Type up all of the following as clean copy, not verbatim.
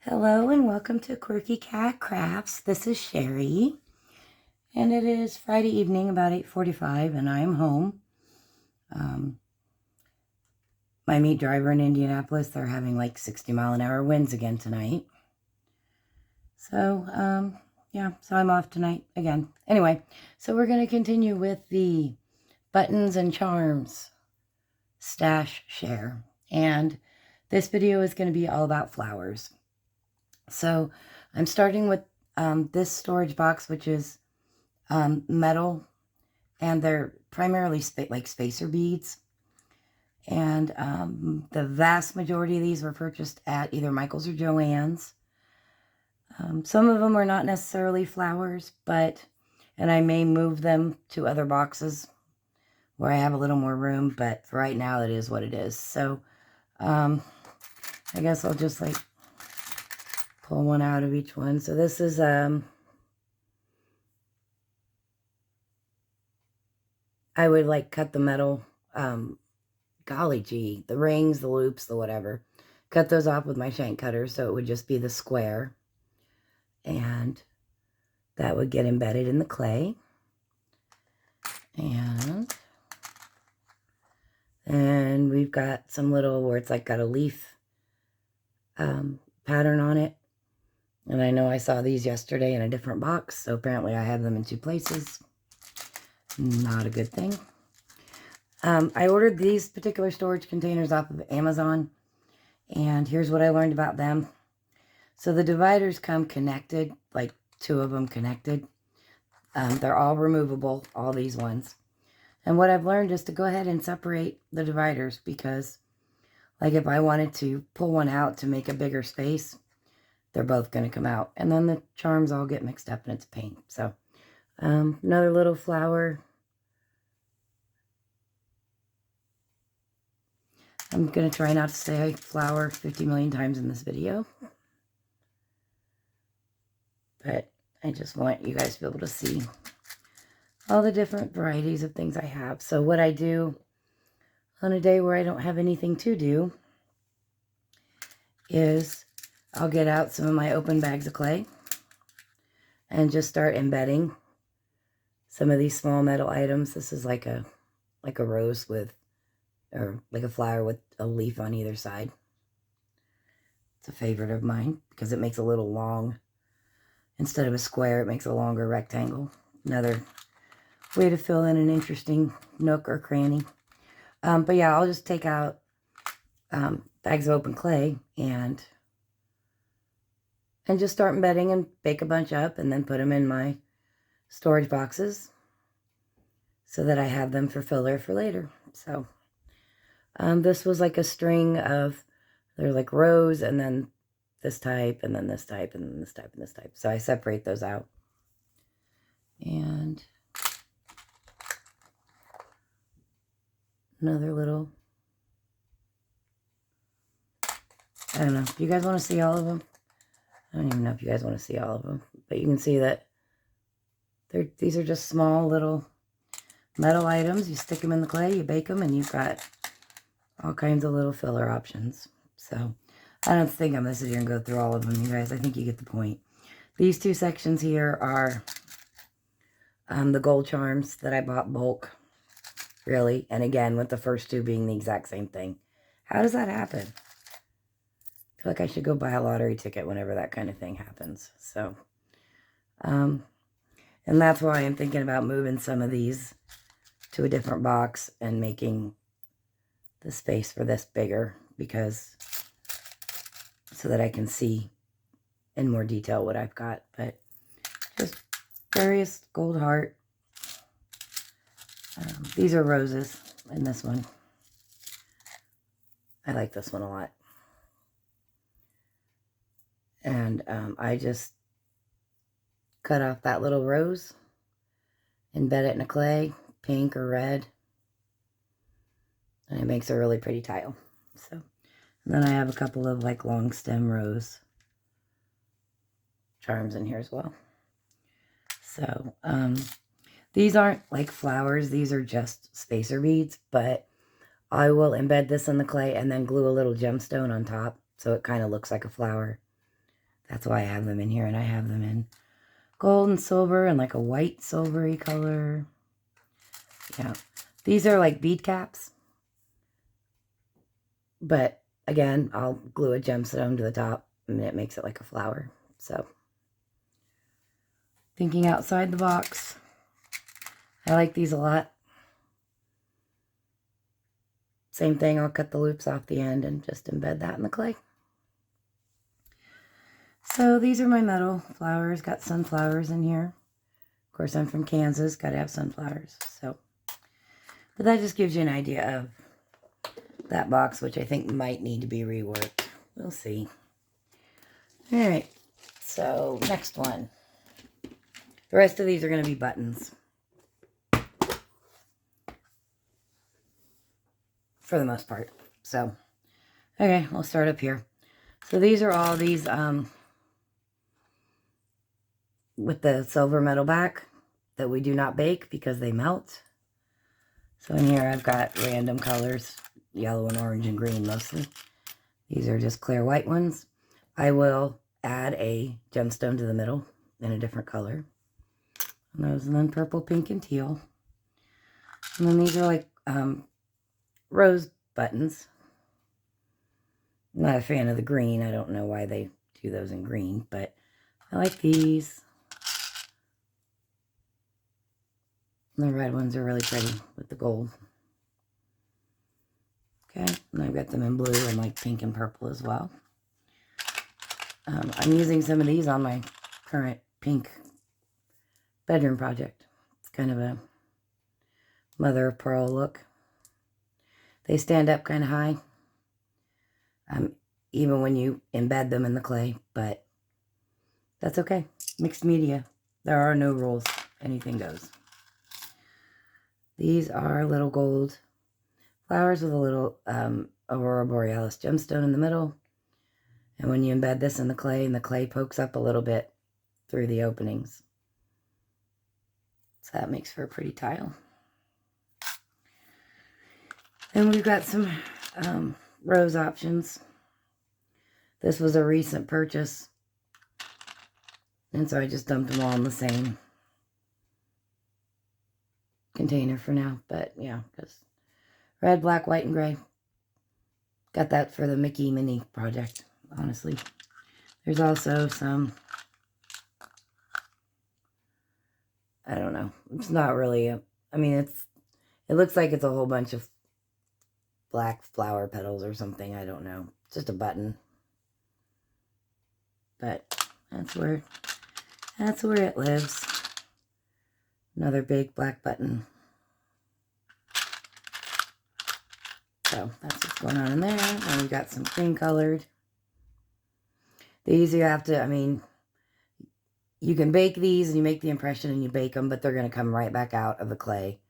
Hello and welcome to Quirky Cat Crafts. This is Sherry, and it is Friday evening about 8:45, and I am home. My meat driver in Indianapolis, they're having like 60-mile-an-hour winds again tonight. So, yeah, so I'm off tonight again. Anyway, so we're going to continue with the buttons and charms stash share, and this video is going to be all about flowers. So I'm starting with this storage box, which is metal, and they're primarily like spacer beads. And the vast majority of these were purchased at either Michael's or Joann's. Some of them are not necessarily flowers, and I may move them to other boxes where I have a little more room, but for right now it is what it is. So I guess I'll just like pull one out of each one. So this is I would like cut the metal, golly gee, the rings, the loops, the whatever. Cut those off with my shank cutter so it would just be the square. And that would get embedded in the clay. And we've got some little, where it's like got a leaf pattern on it. And I know I saw these yesterday in a different box, so apparently I have them in two places. Not a good thing. I ordered these particular storage containers off of Amazon, and here's what I learned about them. So the dividers come connected, like two of them connected. They're all removable, all these ones. And what I've learned is to go ahead and separate the dividers, because like if I wanted to pull one out to make a bigger space, they're both going to come out. And then the charms all get mixed up and it's a pain. So another little flower. I'm going to try not to say flower 50 million times in this video. But I just want you guys to be able to see all the different varieties of things I have. So what I do on a day where I don't have anything to do is I'll get out some of my open bags of clay and just start embedding some of these small metal items. This is like a rose with, or like a flower with a leaf on either side. It's a favorite of mine because it makes a little long, instead of a square, it makes a longer rectangle. Another way to fill in an interesting nook or cranny. But yeah, I'll just take out bags of open clay and just start embedding and bake a bunch up and then put them in my storage boxes so that I have them for filler for later. So this was like a string of, they're like rows, and then this type, and then this type, and then this type, and this type. So I separate those out. And another little, I don't know. Do you guys want to see all of them? I don't even know if you guys want to see all of them. But you can see that these are just small little metal items. You stick them in the clay, you bake them, and you've got all kinds of little filler options. So I don't think I'm going to sit here and go through all of them, you guys. I think you get the point. These two sections here are the gold charms that I bought bulk, really. And again, with the first two being the exact same thing. How does that happen? I feel like I should go buy a lottery ticket whenever that kind of thing happens. So, and that's why I'm thinking about moving some of these to a different box and making the space for this bigger, because so that I can see in more detail what I've got. But just various gold heart. These are roses in this one. I like this one a lot. And I just cut off that little rose, embed it in a clay, pink or red, and it makes a really pretty tile. So, and then I have a couple of like long stem rose charms in here as well. So these aren't like flowers, these are just spacer beads, but I will embed this in the clay and then glue a little gemstone on top so it kind of looks like a flower. That's why I have them in here, and I have them in gold and silver and like a white silvery color. Yeah, these are like bead caps, but again, I'll glue a gemstone to the top and it makes it like a flower. So, thinking outside the box. I like these a lot. Same thing, I'll cut the loops off the end and just embed that in the clay. So these are my metal flowers. Got sunflowers in here. Of course, I'm from Kansas. Got to have sunflowers. So, but that just gives you an idea of that box, which I think might need to be reworked. We'll see. All right. So next one. The rest of these are going to be buttons. For the most part. So, okay, we'll start up here. So these are all these with the silver metal back that we do not bake because they melt. So in here I've got random colors, yellow and orange and green mostly. These are just clear white ones. I will add a gemstone to the middle in a different color. And those, and then purple, pink, and teal. And then these are like rose buttons. I'm not a fan of the green. I don't know why they do those in green, but I like these. And the red ones are really pretty with the gold. Okay, and I've got them in blue and like pink and purple as well. I'm using some of these on my current pink bedroom project. It's kind of a mother of pearl look. They stand up kind of high, even when you embed them in the clay, but that's okay. Mixed media. There are no rules. Anything goes. These are little gold flowers with a little Aurora Borealis gemstone in the middle. And when you embed this in the clay, and the clay pokes up a little bit through the openings. So that makes for a pretty tile. And we've got some rose options. This was a recent purchase. And so I just dumped them all in the same container for now. But yeah, because red, black, white, and gray. Got that for the Mickey Mini project, honestly. There's also some, I don't know. It's not really a, I mean, it looks like it's a whole bunch of black flower petals or something. I don't know. It's just a button. But that's where it lives. Another big black button. So that's what's going on in there. And we've got some cream colored. These you have to, I mean, you can bake these and you make the impression and you bake them, but they're going to come right back out of the clay.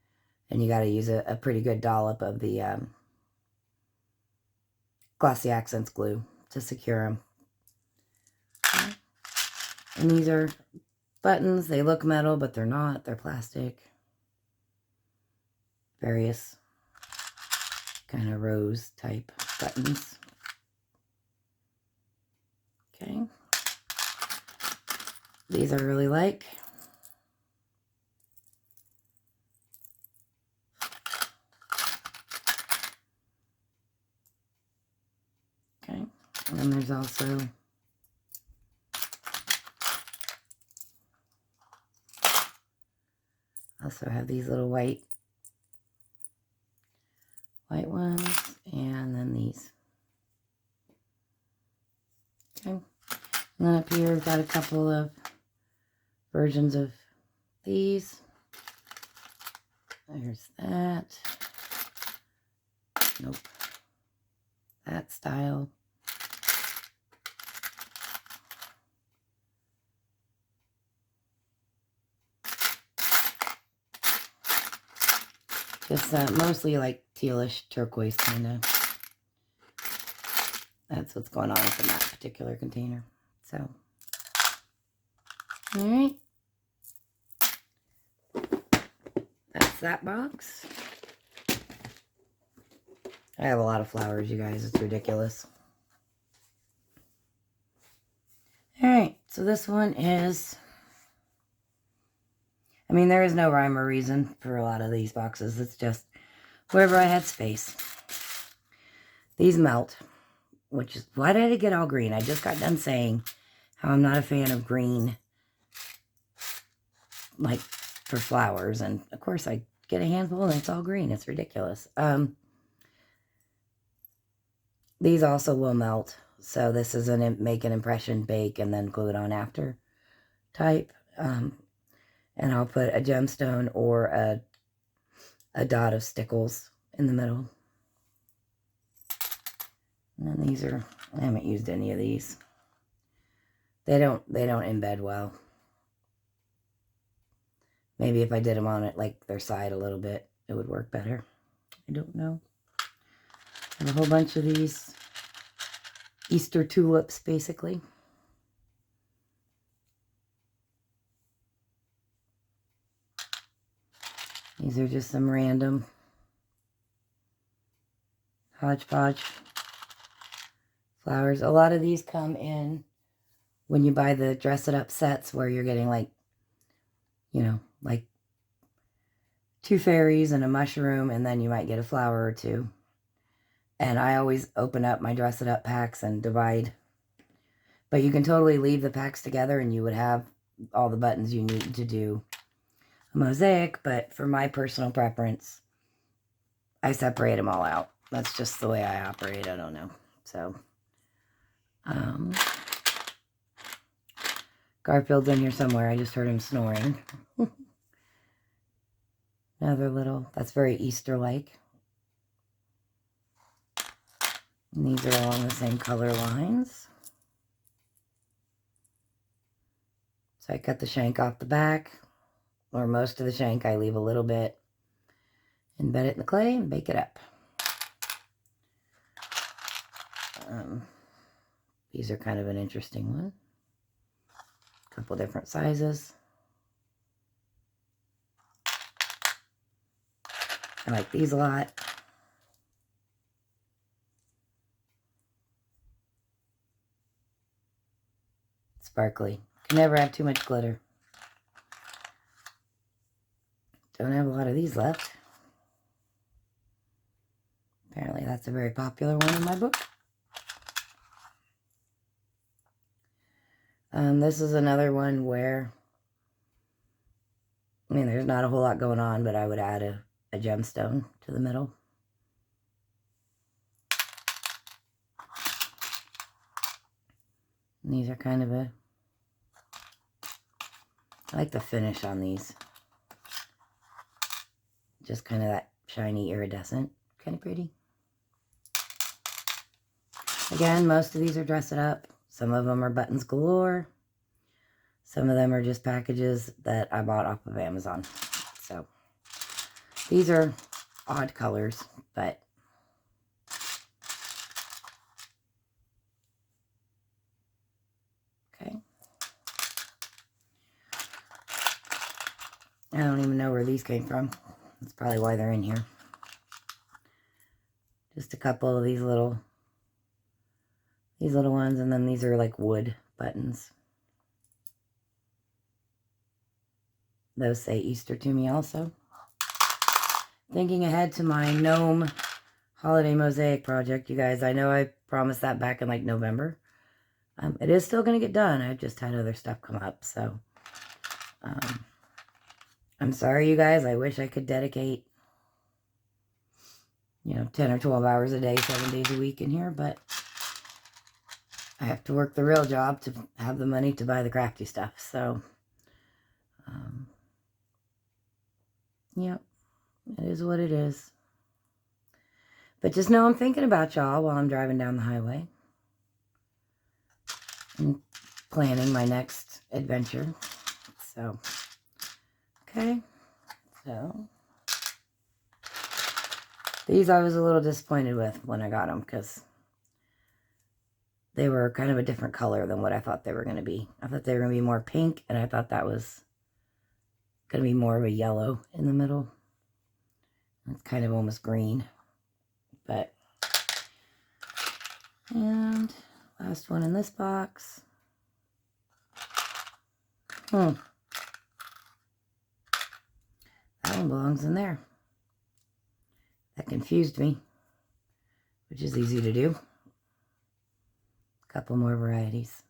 And you got to use a pretty good dollop of the Glossy Accents glue to secure them. Okay. And these are buttons. They look metal, but they're not. They're plastic. Various kind of rose type buttons. Okay. These I really like. Okay. And then there's also have these little white ones, and then these. Okay. And then up here we've got a couple of versions of these. There's that. Nope. That style. Just mostly like tealish turquoise kind of. That's what's going on within that particular container. So, all right. That's that box. I have a lot of flowers, you guys. It's ridiculous. All right, so this one is, I mean, there is no rhyme or reason for a lot of these boxes. It's just wherever I had space. These melt, which is, why did I get all green? I just got done saying how I'm not a fan of green, like for flowers. And of course I get a handful and it's all green. It's ridiculous. These also will melt. So this is a make an impression, bake, and then glue it on after type. And I'll put a gemstone or a dot of stickles in the middle. And then these are, I haven't used any of these. They don't embed well. Maybe if I did them on it, like their side a little bit, it would work better. I don't know. I have a whole bunch of these Easter tulips, basically. These are just some random hodgepodge flowers. A lot of these come in when you buy the dress it up sets where you're getting like, you know, like 2 fairies and a mushroom, and then you might get a flower or 2. And I always open up my dress it up packs and divide. But you can totally leave the packs together and you would have all the buttons you need to do a mosaic. But for my personal preference, I separate them all out. That's just the way I operate. I don't know. So, Garfield's in here somewhere. I just heard him snoring. Another little, that's very Easter-like. And these are along the same color lines. So I cut the shank off the back, or most of the shank. I leave a little bit, embed it in the clay, and bake it up. These are kind of an interesting one. A couple different sizes. I like these a lot. Sparkly. Can never have too much glitter. Don't have a lot of these left. Apparently that's a very popular one in my book. This is another one where, I mean, there's not a whole lot going on, but I would add a gemstone to the middle. And these are kind of a, I like the finish on these. Just kind of that shiny iridescent, kind of pretty. Again, most of these are dress it up. Some of them are buttons galore. Some of them are just packages that I bought off of Amazon. So these are odd colors, but okay. I don't even know where these came from. That's probably why they're in here. Just a couple of these little ones, and then these are like wood buttons. Those say Easter to me also. Thinking ahead to my gnome holiday mosaic project, you guys. I know I promised that back in like November. It is still going to get done. I've just had other stuff come up, so I'm sorry, you guys. I wish I could dedicate, 10 or 12 hours a day, 7 days a week in here, but I have to work the real job to have the money to buy the crafty stuff. So, yep, it is what it is. But just know I'm thinking about y'all while I'm driving down the highway and planning my next adventure. So, okay. So, these I was a little disappointed with when I got them because they were kind of a different color than what I thought they were going to be. I thought they were going to be more pink, and I thought that was going to be more of a yellow in the middle. It's kind of almost green. But, and last one in this box. That one belongs in there. That confused me, which is easy to do. A couple more varieties.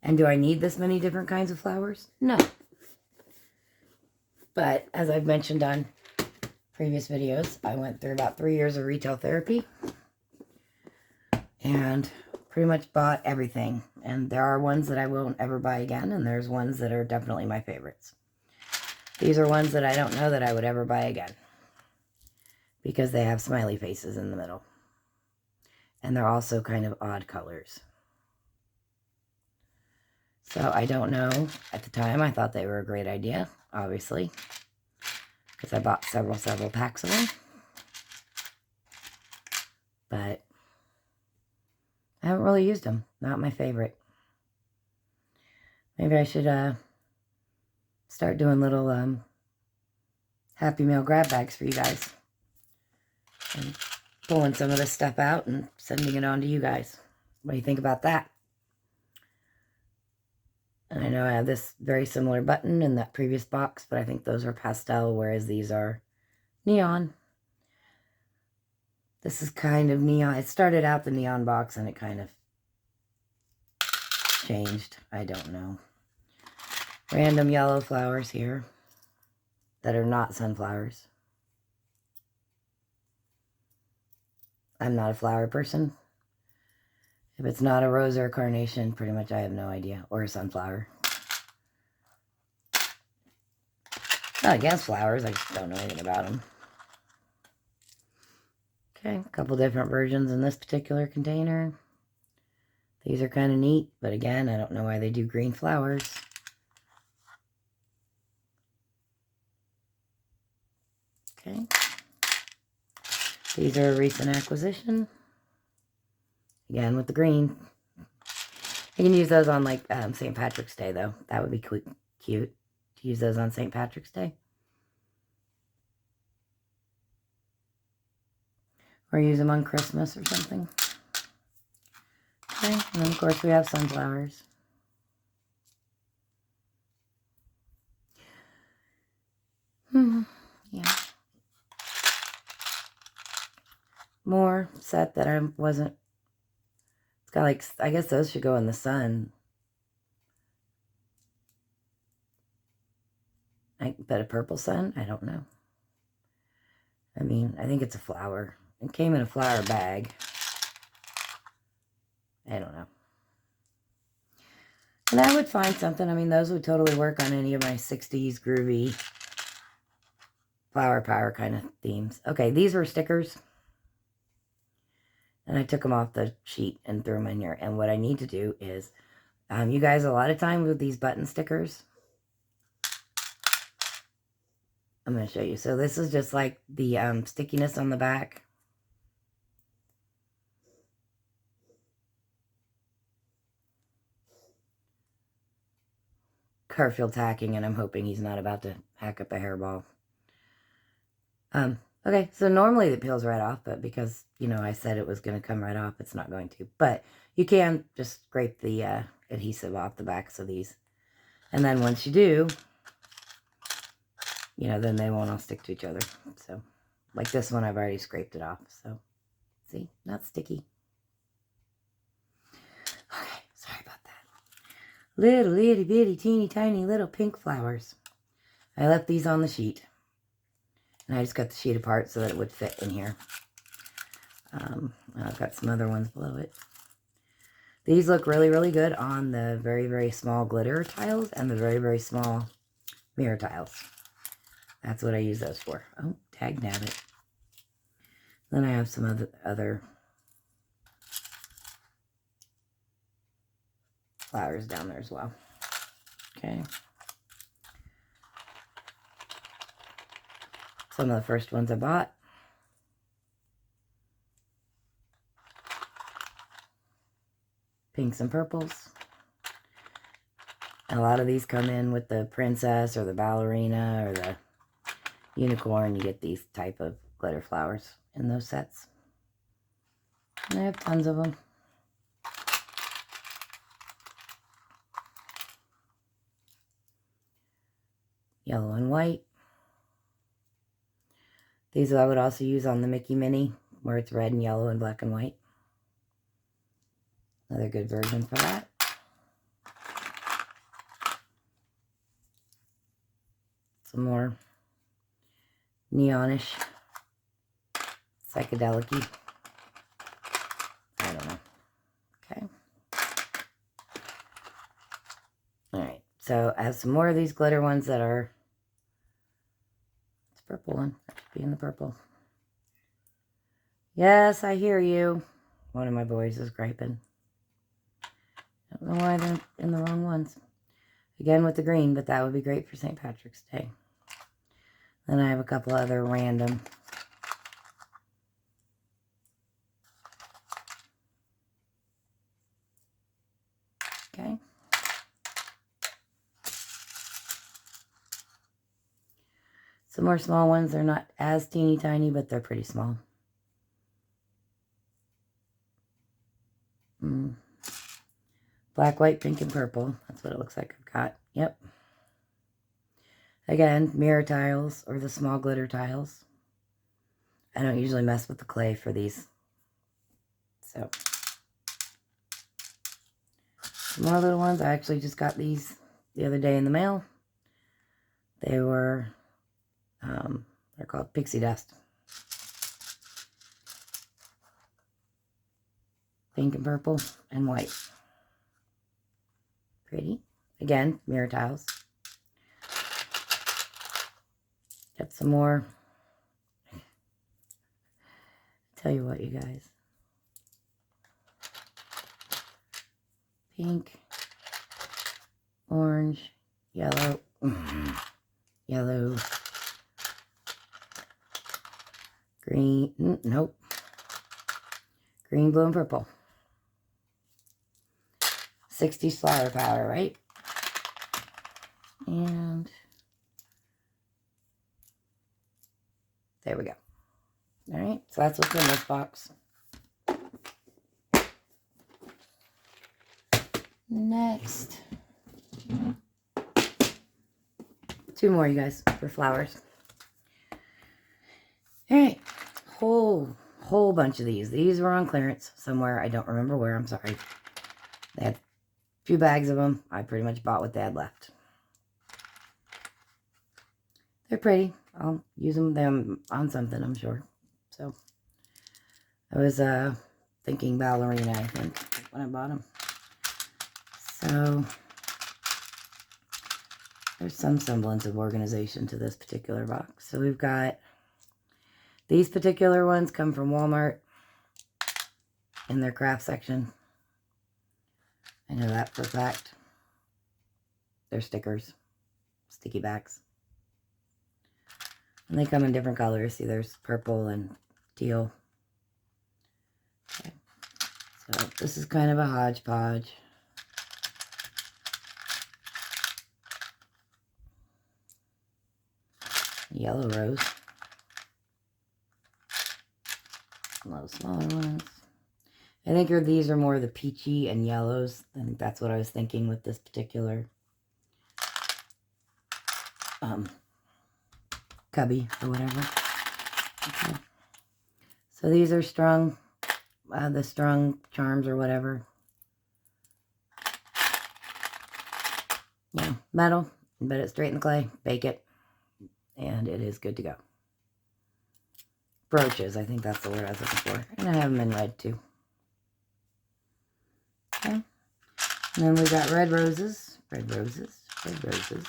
And do I need this many different kinds of flowers? No. But as I've mentioned on previous videos, I went through about 3 years of retail therapy and pretty much bought everything. And there are ones that I won't ever buy again, and there's ones that are definitely my favorites. These are ones that I don't know that I would ever buy again because they have smiley faces in the middle. And they're also kind of odd colors. So I don't know. At the time, I thought they were a great idea, obviously, because I bought several packs of them. But I haven't really used them. Not my favorite. Maybe I should start doing little Happy Meal grab bags for you guys. And pulling some of this stuff out and sending it on to you guys. What do you think about that? And I know I have this very similar button in that previous box, but I think those are pastel, whereas these are neon. This is kind of neon. It started out the neon box and it kind of changed. I don't know. Random yellow flowers here that are not sunflowers. I'm not a flower person. If it's not a rose or a carnation, pretty much I have no idea. Or a sunflower. Not against flowers, I just don't know anything about them. Okay, a couple different versions in this particular container. These are kind of neat, but again, I don't know why they do green flowers. Okay. These are a recent acquisition. Again, with the green. You can use those on, like, St. Patrick's Day, though. That would be cute to use those on St. Patrick's Day. Or use them on Christmas or something. Okay, and then, of course, we have sunflowers. Yeah. More set that I wasn't... It's got, like, I guess those should go in the sun. I bet a purple sun? I don't know. I mean, I think it's a flower. It came in a flower bag. I don't know. And I would find something. I mean, those would totally work on any of my 60s groovy flower power kind of themes. Okay, these were stickers. And I took them off the sheet and threw them in here. And what I need to do is, you guys, a lot of time with these button stickers, I'm going to show you. So this is just like the stickiness on the back. Garfield hacking, and I'm hoping he's not about to hack up a hairball. Okay, so normally it peels right off, but because, you know, I said it was going to come right off, it's not going to. But you can just scrape the adhesive off the backs of these. And then once you do, you know, then they won't all stick to each other. So, like this one, I've already scraped it off. So, see, not sticky. Okay, sorry about that. Little itty bitty teeny tiny little pink flowers. I left these on the sheet. And I just got the sheet apart so that it would fit in here. I've got some other ones below it. These look really, really good on the very, very small glitter tiles and the very, very small mirror tiles. That's what I use those for. Oh, tag nabbit. Then I have some other flowers down there as well. Okay. Some of the first ones I bought. Pinks and purples. A lot of these come in with the princess or the ballerina or the unicorn. You get these type of glitter flowers in those sets. And I have tons of them. yellow and white. These I would also use on the Mickey Mini, where it's red and yellow and black and white. Another good version for that. Some more neonish, psychedelic-y. I don't know. Okay. Alright, so I have some more of these glitter ones that are, it's purple one. That should be in the purple. Yes, I hear you. One of my boys is griping. I don't know why they're in the wrong ones. Again with the green, but that would be great for St. Patrick's Day. Then I have a couple other random. Okay. Some more small ones. They're not as teeny tiny, but they're pretty small. Black, white, pink, and purple. That's what it looks like I've got. Yep. Again, mirror tiles or the small glitter tiles. I don't usually mess with the clay for these. So, some more little ones. I actually just got these the other day in the mail. They were, they're called pixie dust. Pink and purple and white. Pretty. Again, mirror tiles. Got some more. Tell you what, you guys. Pink, orange, yellow, yellow, green, nope, green, blue, and purple. 60s flower powder, right? And there we go. All right, so that's what's in this box. Next, 2 more, you guys, for flowers. All right, whole bunch of these. These were on clearance somewhere. I don't remember where. I'm sorry. They had a few bags of them. I pretty much bought what they had left. They're pretty. I'll use them on something, I'm sure. So, I was thinking ballerina, I think, when I bought them. So, there's some semblance of organization to this particular box. So, we've got these particular ones come from Walmart in their craft section. I know that for a fact. They're stickers, sticky backs. And they come in different colors. See, there's purple and teal. Okay. So this is kind of a hodgepodge. Yellow rose. Some little smaller ones. I think these are more the peachy and yellows. I think that's what I was thinking with this particular cubby or whatever. Okay. So these are strung, the strung charms or whatever. Yeah, metal, embed it straight in the clay, bake it, and it is good to go. Brooches, I think that's the word I was looking for. And I have them in red too. Okay. And then we got red roses, red roses, red roses.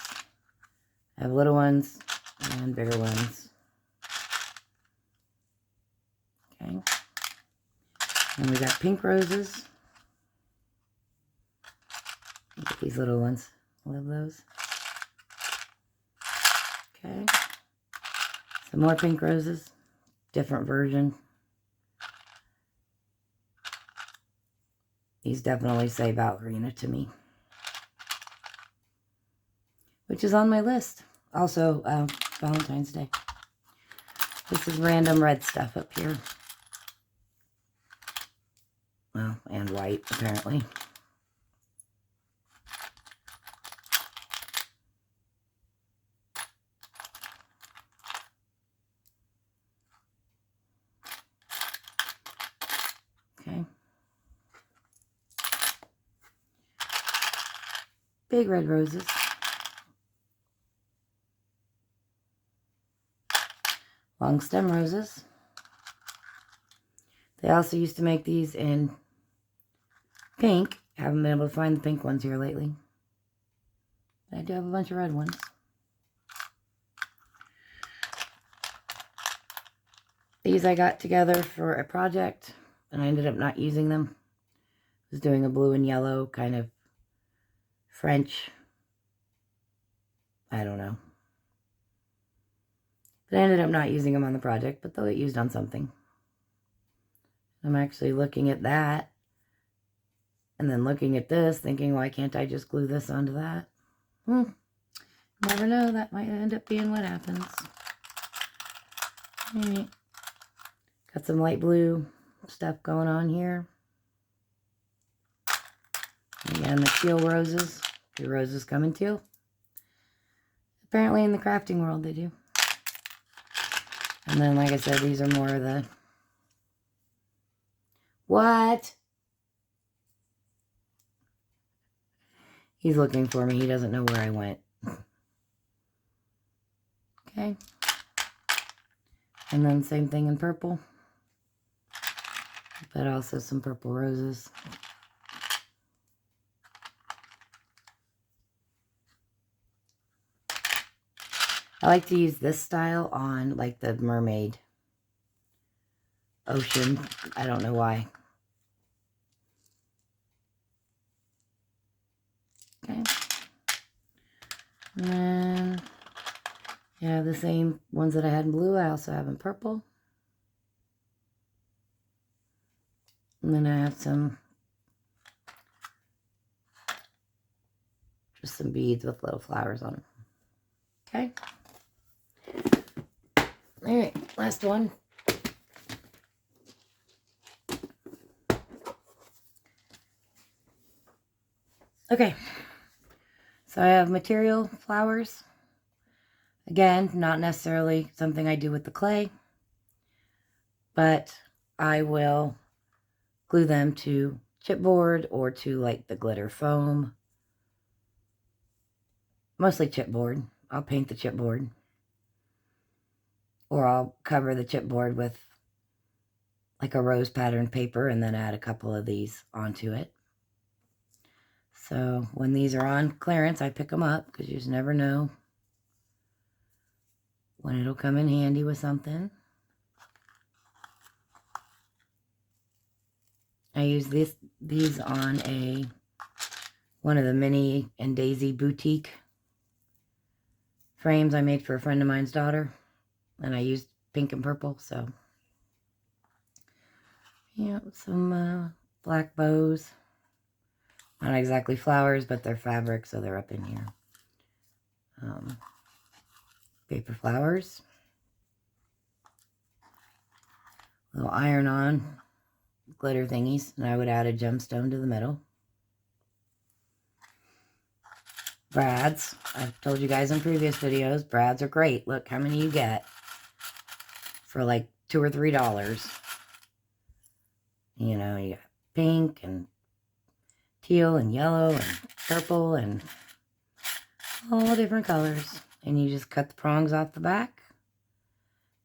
I have little ones and bigger ones. Okay. And we got pink roses. Look at these little ones. Love those. Okay. Some more pink roses. Different version. These definitely say ballerina to me. Which is on my list. Also, Valentine's Day. This is random red stuff up here. Well, and white, apparently. big red roses. Long stem roses. They also used to make these in pink. Haven't been able to find the pink ones here lately. I do have a bunch of red ones. These I got together for a project, and I ended up not using them. I was doing a blue and yellow kind of French, I don't know. But I ended up not using them on the project, but they'll get used on something. I'm actually looking at that, and then looking at this, thinking, why can't I just glue this onto that? Never know, that might end up being what happens. Alright. Got some light blue stuff going on here. Again, the teal roses. Do roses come in teal? Apparently in the crafting world they do. And then, like I said, these are more of the... What? He's looking for me. He doesn't know where I went. Okay. And then same thing in purple. But also some purple roses. I like to use this style on like the mermaid ocean. I don't know why. Okay. And then, yeah, the same ones that I had in blue, I also have in purple. And then I have some, just some beads with little flowers on them. Okay. All right, last one. Okay, so I have material flowers. Again, not necessarily something I do with the clay, but I will glue them to chipboard or to like the glitter foam. Mostly chipboard. I'll paint the chipboard. Or I'll cover the chipboard with like a rose pattern paper and then add a couple of these onto it. So when these are on clearance, I pick them up because you just never know when it'll come in handy with something. I use these on one of the Minnie and Daisy boutique frames I made for a friend of mine's daughter. And I used pink and purple, so. Yeah, some black bows. Not exactly flowers, but they're fabric, so they're up in here. Paper flowers. Little iron-on glitter thingies, and I would add a gemstone to the middle. Brads. I've told you guys in previous videos, brads are great. Look how many you get for like $2 or $3. You know, you got pink and teal and yellow and purple and all different colors. And you just cut the prongs off the back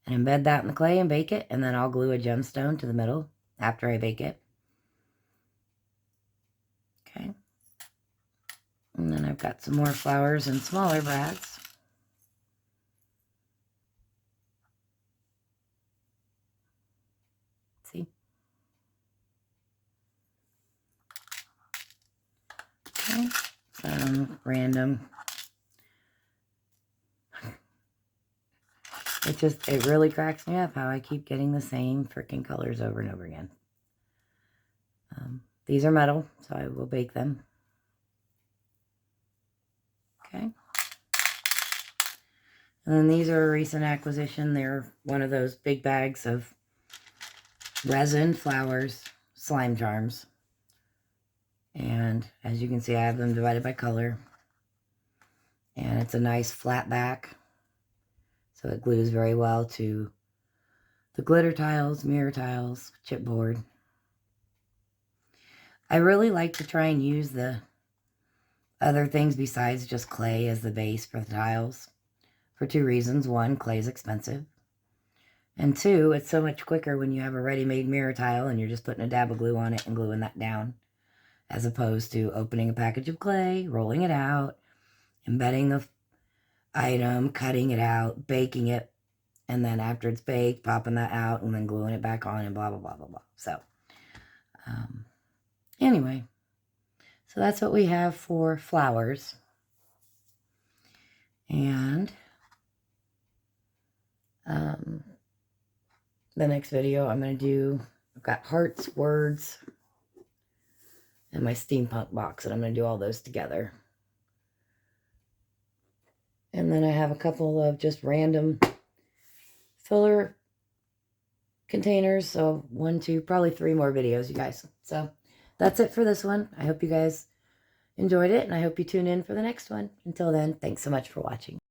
and embed that in the clay and bake it. And then I'll glue a gemstone to the middle after I bake it. Okay. And then I've got some more flowers and smaller brads. See? Okay. Some random. It really cracks me up how I keep getting the same freaking colors over and over again. These are metal, so I will bake them. Okay. And then these are a recent acquisition. They're one of those big bags of resin, flowers, slime charms. And as you can see, I have them divided by color. And it's a nice flat back. So it glues very well to the glitter tiles, mirror tiles, chipboard. I really like to try and use the other things besides just clay as the base for the tiles for 2 reasons. 1, clay is expensive. And 2, it's so much quicker when you have a ready-made mirror tile and you're just putting a dab of glue on it and gluing that down, as opposed to opening a package of clay, rolling it out, embedding the item, cutting it out, baking it, and then after it's baked, popping that out and then gluing it back on and blah, blah, blah, blah, blah. So, anyway, so that's what we have for flowers. And the next video I'm going to do, I've got hearts, words, and my steampunk box, and I'm going to do all those together. And then I have a couple of just random filler containers. So 1, 2, probably 3 more videos, you guys. So that's it for this one. I hope you guys enjoyed it, and I hope you tune in for the next one. Until then, thanks so much for watching.